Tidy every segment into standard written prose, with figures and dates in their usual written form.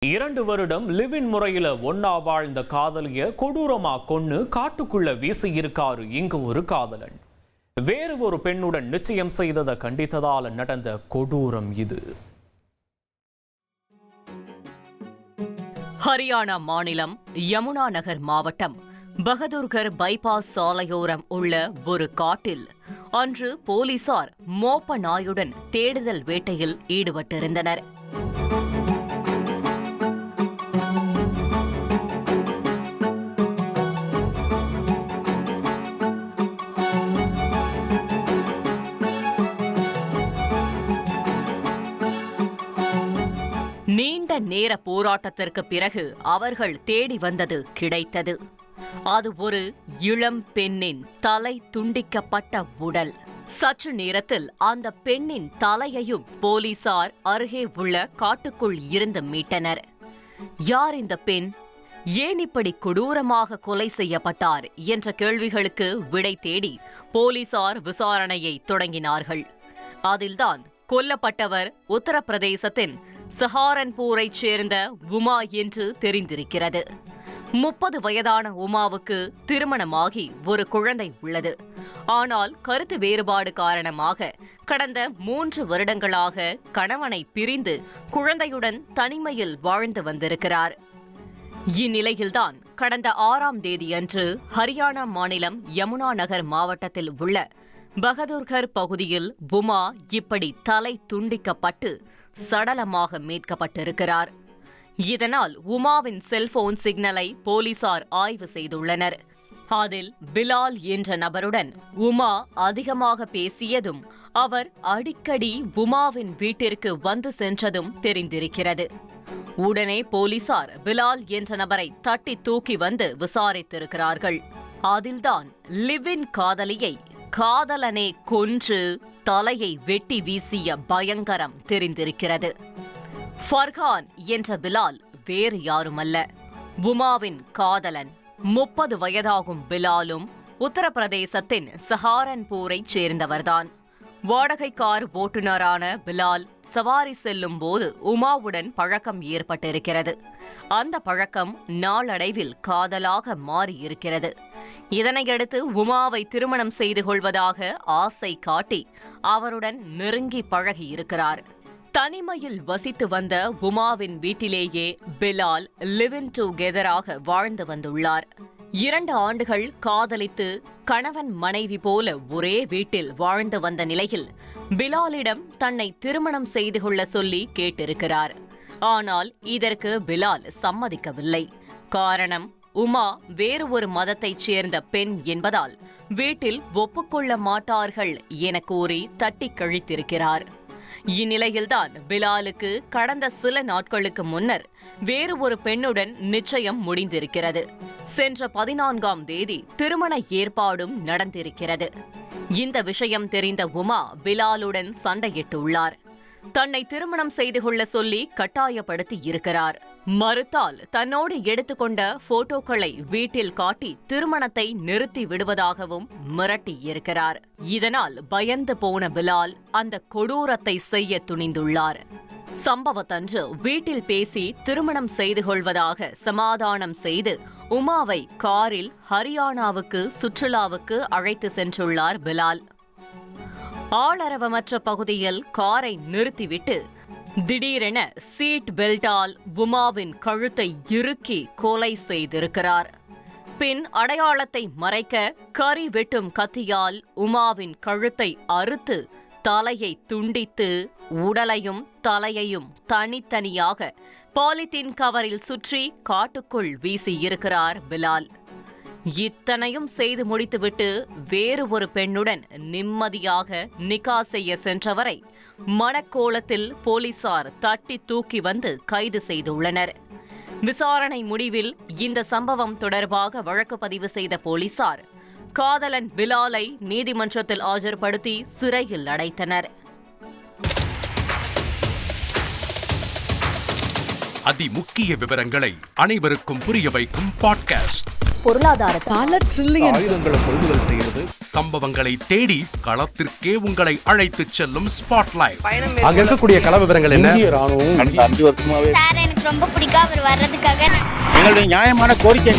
2 வருடம் லிவ்-இன் முறையில ஒன்னா வாழ்ந்த காதலிய கொடூரமா கொன்னு காட்டுக்குள்ள வீசி இருக்காரு இங்கு ஒரு காதலன். வேறு ஒரு பெண்ணுடன் நிச்சயம் செய்ததை கண்டித்ததால நடந்த கொடூரம் இது. ஹரியானா மாநிலம் யமுனா நகர் மாவட்டம் பகதூர்கர் பைபாஸ் சாலையோரம் உள்ள ஒரு காட்டில் அன்று போலீசார் மோப்ப நாயுடன் தேடுதல் வேட்டையில் ஈடுபட்டிருந்தனர். நீண்ட நேர போராட்டத்திற்கு பிறகு அவர்கள் தேடி வந்தது கிடைத்தது. அது ஒரு இளம் பெண்ணின் தலை துண்டிக்கப்பட்ட உடல். சற்று நேரத்தில் அந்த பெண்ணின் தலையையும் போலீசார் அருகே உள்ள காட்டுக்குள் இருந்து மீட்டனர். யார் இந்த பெண்? ஏன் இப்படி கொடூரமாக கொலை செய்யப்பட்டார் என்ற கேள்விகளுக்கு விடை தேடி போலீசார் விசாரணையை தொடங்கினார்கள். அதில்தான் கொல்லப்பட்டவர் உத்தரப்பிரதேசத்தின் சஹாரன்பூரைச் சேர்ந்த உமா என்று தெரிந்திருக்கிறது. 30 வயதான உமாவுக்கு திருமணமாகி ஒரு குழந்தை உள்ளது. ஆனால் கருத்து வேறுபாடு காரணமாக கடந்த 3 வருடங்களாக கணவனை பிரிந்து குழந்தையுடன் தனிமையில் வாழ்ந்து வந்திருக்கிறார். இந்நிலையில்தான் கடந்த 6ஆம் தேதியன்று ஹரியானா மாநிலம் யமுனா நகர் மாவட்டத்தில் உள்ள பகதூர்கர் பகுதியில் உமா இப்படி தலை துண்டிக்கப்பட்டு சடலமாக மீட்கப்பட்டிருக்கிறார். இதனால் உமாவின் செல்போன் சிக்னலை போலீசார் ஆய்வு செய்துள்ளனர். அதில் பிலால் என்ற நபருடன் உமா அதிகமாக பேசியதும் அவர் அடிக்கடி உமாவின் வீட்டிற்கு வந்து சென்றதும் தெரிந்திருக்கிறது. உடனே போலீசார் பிலால் என்ற நபரை தட்டி தூக்கி வந்து விசாரித்திருக்கிறார்கள். அதில்தான் லிவ்-இன் காதலியை காதலனே கொன்று தலையை வெட்டி வீசிய பயங்கரம் தெரிந்திருக்கிறது. ஃபர்ஹான் என்ற பிலால் வேறு யாருமல்ல, உமாவின் காதலன். 30 வயதாகும் பிலாலும் உத்தரப்பிரதேசத்தின் சஹாரன்பூரைச் சேர்ந்தவர்தான். வாடகை கார் ஓட்டுநரான பிலால் சவாரி செல்லும் போது உமாவுடன் பழக்கம் ஏற்பட்டிருக்கிறது. அந்த பழக்கம் நாளடைவில் காதலாக மாறியிருக்கிறது. இதனையடுத்து உமாவை திருமணம் செய்து கொள்வதாக ஆசை காட்டி அவருடன் நெருங்கி பழகியிருக்கிறார். தனிமையில் வசித்து வந்த உமாவின் வீட்டிலேயே பிலால் லிவ்-இன் டுகெதராக வாழ்ந்து வந்துள்ளார். 2 ஆண்டுகள் காதலித்து கணவன் மனைவி போல ஒரே வீட்டில் வாழ்ந்து வந்த நிலையில் பிலாலிடம் தன்னை திருமணம் செய்து கொள்ள சொல்லி கேட்டிருக்கிறார். ஆனால் இதற்கு பிலால் சம்மதிக்கவில்லை. காரணம், உமா வேறு ஒரு மதத்தைச் சேர்ந்த பெண் என்பதால் வீட்டில் ஒப்புக்கொள்ள மாட்டார்கள் என கூறி தட்டி கழித்திருக்கிறார். இந்நிலையில்தான் பிலாலுக்கு கடந்த சில நாட்களுக்கு முன்னர் வேறு ஒரு பெண்ணுடன் நிச்சயம் முடிந்திருக்கிறது. சென்ற 14ஆம் தேதி திருமண ஏற்பாடும் நடந்திருக்கிறது. இந்த விஷயம் தெரிந்த உமா பிலாலுடன் சண்டையிட்டுள்ளார். தன்னை திருமணம் செய்து கொள்ள சொல்லி கட்டாயப்படுத்தி இருக்கிறார். மறுத்தால் தன்னோடு எடுத்துக்கொண்ட போட்டோக்களை வீட்டில் காட்டி திருமணத்தை நிறுத்தி விடுவதாகவும் மிரட்டியிருக்கிறார். இதனால் பயந்து போன பிலால் அந்த கொடூரத்தை செய்ய துணிந்துள்ளார். சம்பவத்தன்று வீட்டில் பேசி திருமணம் செய்து கொள்வதாக சமாதானம் செய்து உமாவை காரில் ஹரியானாவுக்கு சுற்றுலாவுக்கு அழைத்து சென்றுள்ளார் பிலால். ஆளரவமற்ற பகுதியில் காரை நிறுத்திவிட்டு திடீரென சீட் பெல்ட்டால் உமாவின் கழுத்தை இறுக்கி கொலை செய்திருக்கிறார். பின் அடையாளத்தை மறைக்க கரி வெட்டும் கத்தியால் உமாவின் கழுத்தை அறுத்து தலையை துண்டித்து உடலையும் தலையையும் தனித்தனியாக பாலித்தீன் கவரில் சுற்றி காட்டுக்குள் வீசியிருக்கிறார் பிலால். இத்தனையும் செய்து முடித்துவிட்டு வேறு ஒரு பெண்ணுடன் நிம்மதியாக நிகா செய்ய சென்றவரை மணக்கோலத்தில் போலீசார் தட்டி தூக்கி வந்து கைது செய்துள்ளனர். விசாரணை முடிவில் இந்த சம்பவம் தொடர்பாக வழக்கு பதிவு செய்த போலீசார் காதலன் பிலாலை நீதிமன்றத்தில் ஆஜர்படுத்தி சிறையில் அடைத்தனர். அதிமுக்கிய விவரங்களை அனைவருக்கும் புரிய வைக்கும் பாட்காஸ்ட் பொருளாதாரத்தை பல ட்ரில்லியன் ஆயுதங்களை கொள்முதல் செய்கிறது. சம்பவங்களை தேடி களத்திற்கே உங்களை அழைத்து செல்லும் ஸ்பாட்லைட். அங்க இருக்கக்கூடிய கள விவரங்கள் என்ன? இந்திய ராணுவம் கடந்த 5 வருஷமாவே சார் எனக்கு ரொம்ப பிடிக்கும் அவர் வர்றதுக்காக. எங்களுடைய நியாயமான கோரிக்கை.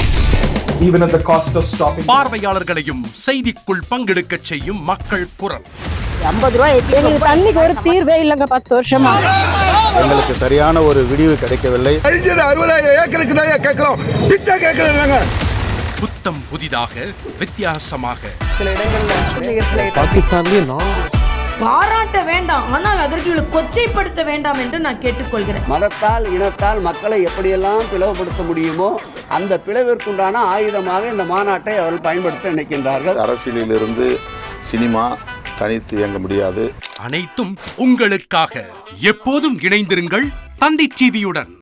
Even at the cost of stopping. பார்வையாளர்களையும் செய்திக்குள் பங்கெடுக்க செய்யும் மக்கள் குரல். 50 ரூபாய் எங்களுக்கு தண்ணிக்கு ஒரு தீர்வே இல்லைங்க 10 வருஷமா. எங்களுக்கு சரியான ஒரு விடிவு கிடைக்கவில்லை. 60,000 ஏக்கருக்கு தான் கேட்கிறோம். பிச்சை கேட்கறாங்க. புத்தம் புதிதாக வித்தியாசமாக பாகிஸ்தான்லயே பாராட்ட வேண்டாம், ஆனால் அதற்கு இவளை கொச்சைப்படுத்த வேண்டாம் என்று நான் கேட்டுக்கொள்கிறேன். மதத்தால் இனத்தால் மக்களை எப்படியெல்லாம் பிளவுபடுத்த முடியுமோ அந்த பிளவிற்குண்டான ஆயுதமாக இந்த மாநாட்டை அவர்கள் பயன்படுத்த நினைக்கின்றார்கள். அரசியலிலிருந்து சினிமா தனித்து இயங்க முடியாது. அனைத்தும் உங்களுக்காக. எப்போதும் இணைந்திருங்கள் தந்தி டிவியுடன்.